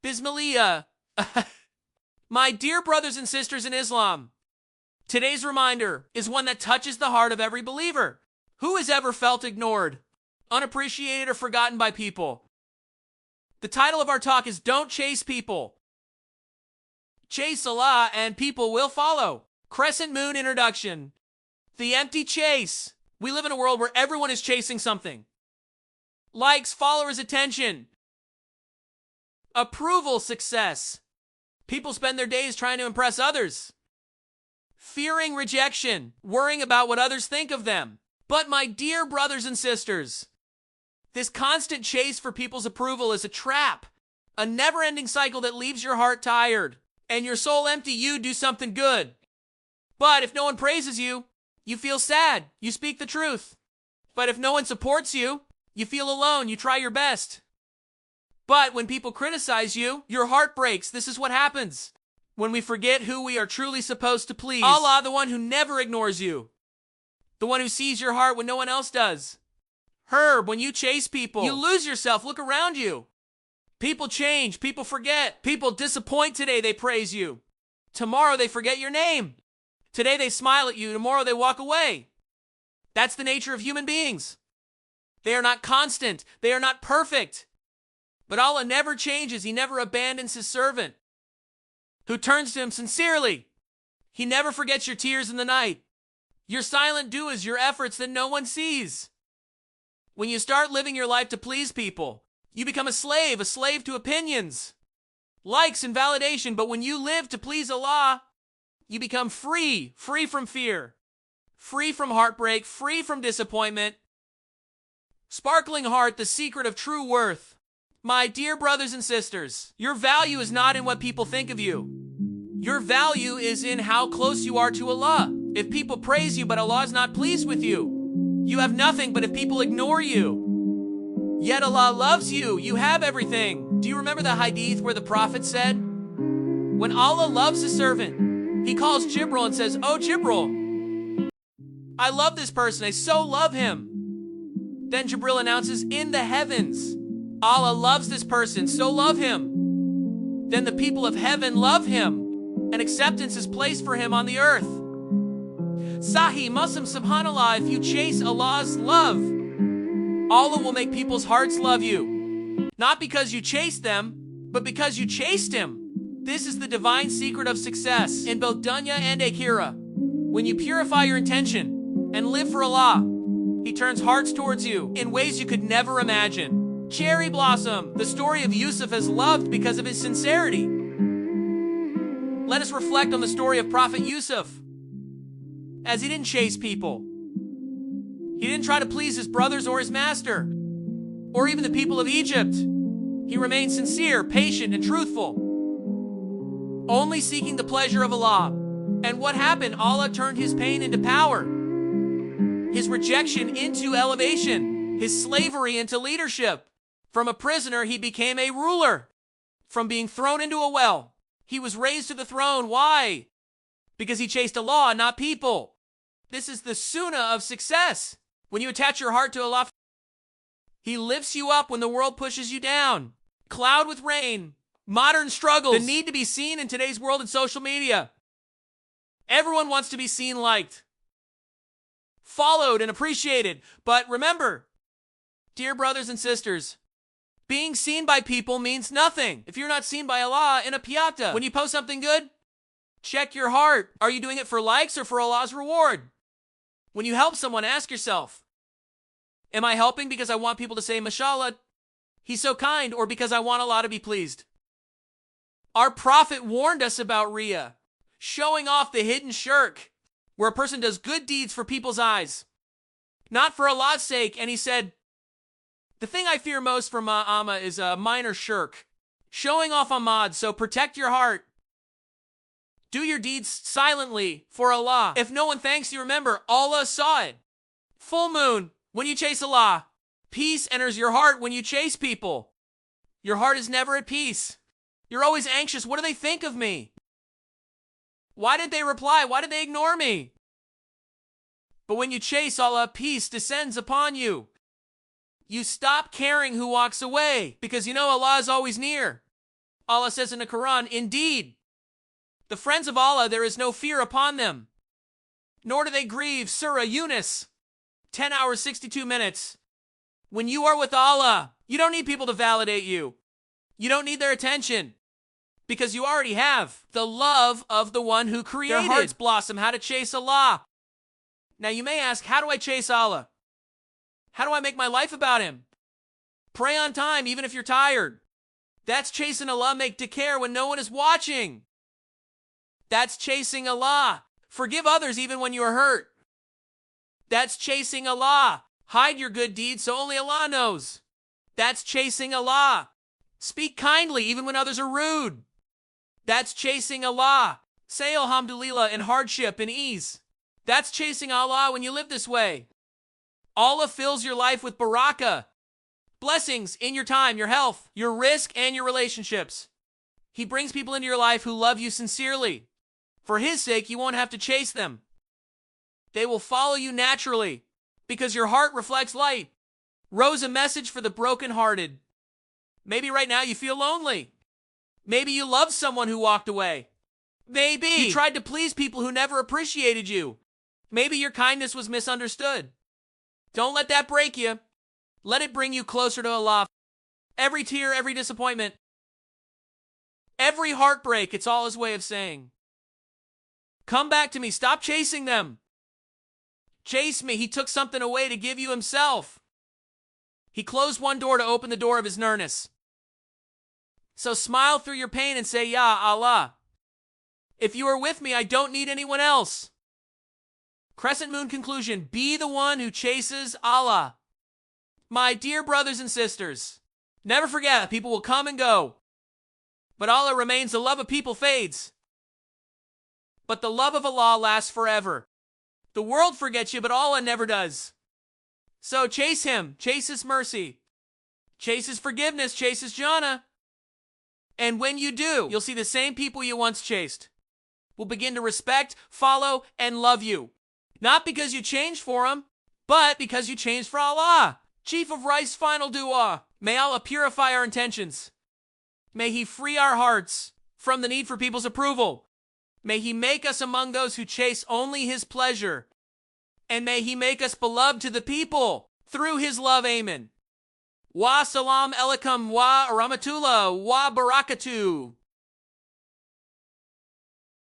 Bismillah. My dear brothers and sisters in Islam, today's reminder is one that touches the heart of every believer. Who has ever felt ignored, unappreciated, or forgotten by people? The title of our talk is Don't Chase People. Chase Allah and people will follow. Crescent Moon introduction. The empty chase. We live in a world where everyone is chasing something. Likes, followers, attention. Approval, success. People spend their days trying to impress others. Fearing rejection, worrying about what others think of them. But my dear brothers and sisters, this constant chase for people's approval is a trap, a never-ending cycle that leaves your heart tired and your soul empty. You do something good, but if no one praises you, you feel sad. You speak the truth. But if no one supports you, you feel alone. You try your best. But when people criticize you, your heart breaks. This is what happens when we forget who we are truly supposed to please. Allah, the one who never ignores you, the one who sees your heart when no one else does. Herb, when you chase people, you lose yourself. Look around you. People change. People forget. People disappoint today. They praise you. Tomorrow they forget your name. Today they smile at you. Tomorrow they walk away. That's the nature of human beings. They are not constant. They are not perfect. But Allah never changes. He never abandons his servant who turns to him sincerely. He never forgets your tears in the night, your silent du'as, your efforts that no one sees. When you start living your life to please people, you become a slave to opinions, likes, and validation. But when you live to please Allah, you become free from fear, free from heartbreak, free from disappointment. Sparkling heart, the secret of true worth. My dear brothers and sisters, your value is not in what people think of you. Your value is in how close you are to Allah. If people praise you but Allah is not pleased with you, you have nothing. But if people ignore you, yet Allah loves you, you have everything. Do you remember the hadith where the Prophet said, when Allah loves a servant, he calls Jibril and says, "Oh Jibril, I love this person, I so love him." Then Jibril announces, in the heavens, Allah loves this person, so love him. Then the people of heaven love him, and acceptance is placed for him on the earth. Sahih Muslim, subhanAllah, if you chase Allah's love, Allah will make people's hearts love you. Not because you chased them, but because you chased him. This is the divine secret of success in both dunya and akhirah. When you purify your intention and live for Allah, he turns hearts towards you in ways you could never imagine. Cherry blossom, the story of Yusuf is loved because of his sincerity. Let us reflect on the story of Prophet Yusuf, as he didn't chase people. He didn't try to please his brothers or his master, or even the people of Egypt. He remained sincere, patient, and truthful, only seeking the pleasure of Allah. And what happened? Allah turned his pain into power, his rejection into elevation, his slavery into leadership. From a prisoner, he became a ruler. From being thrown into a well, he was raised to the throne. Why? Because he chased Allah, not people. This is the sunnah of success. When you attach your heart to Allah, he lifts you up when the world pushes you down. Cloud with rain. Modern struggles. The need to be seen in today's world and social media. Everyone wants to be seen, liked, followed, and appreciated. But remember, dear brothers and sisters, being seen by people means nothing if you're not seen by Allah in a piata. When you post something good, check your heart. Are you doing it for likes or for Allah's reward? When you help someone, ask yourself, am I helping because I want people to say, mashallah, he's so kind, or because I want Allah to be pleased? Our Prophet warned us about Riyah, showing off the hidden shirk, where a person does good deeds for people's eyes, not for Allah's sake. And he said, the thing I fear most from Amma is a minor shirk, showing off Ahmad. So protect your heart. Do your deeds silently for Allah. If no one thanks you, remember, Allah saw it. Full moon, when you chase Allah, peace enters your heart. When you chase people, your heart is never at peace. You're always anxious. What do they think of me? Why did they reply? Why did they ignore me? But when you chase Allah, peace descends upon you. You stop caring who walks away because you know Allah is always near. Allah says in the Quran, indeed, the friends of Allah, there is no fear upon them, nor do they grieve. Surah Yunus, 10 hours, 62 minutes. When you are with Allah, you don't need people to validate you. You don't need their attention, because you already have the love of the one who created. Their hearts blossom. How to chase Allah. Now you may ask, how do I chase Allah? How do I make my life about Him? Pray on time, even if you're tired. That's chasing Allah. Make dhikr when no one is watching. That's chasing Allah. Forgive others even when you are hurt. That's chasing Allah. Hide your good deeds so only Allah knows. That's chasing Allah. Speak kindly even when others are rude. That's chasing Allah. Say Alhamdulillah in hardship and ease. That's chasing Allah when you live this way. Allah fills your life with barakah, blessings in your time, your health, your risk, and your relationships. He brings people into your life who love you sincerely. For His sake, you won't have to chase them. They will follow you naturally because your heart reflects light. Rose, a message for the brokenhearted. Maybe right now you feel lonely. Maybe you loved someone who walked away. Maybe you tried to please people who never appreciated you. Maybe your kindness was misunderstood. Don't let that break you. Let it bring you closer to Allah. Every tear, every disappointment, every heartbreak, it's all His way of saying, come back to me. Stop chasing them. Chase me. He took something away to give you Himself. He closed one door to open the door of His nearness. So smile through your pain and say, Ya Allah, if you are with me, I don't need anyone else. Crescent Moon conclusion, be the one who chases Allah. My dear brothers and sisters, never forget, people will come and go, but Allah remains. The love of people fades, but the love of Allah lasts forever. The world forgets you, but Allah never does. So chase Him, chase His mercy, chase His forgiveness, chase His Jannah. And when you do, you'll see the same people you once chased will begin to respect, follow, and love you. Not because you changed for Him, but because you changed for Allah. Chief of Rice, final dua. May Allah purify our intentions. May He free our hearts from the need for people's approval. May He make us among those who chase only His pleasure. And may He make us beloved to the people through His love. Amen. Wa Alaikum wa Rahmatullahi wa Barakatuh.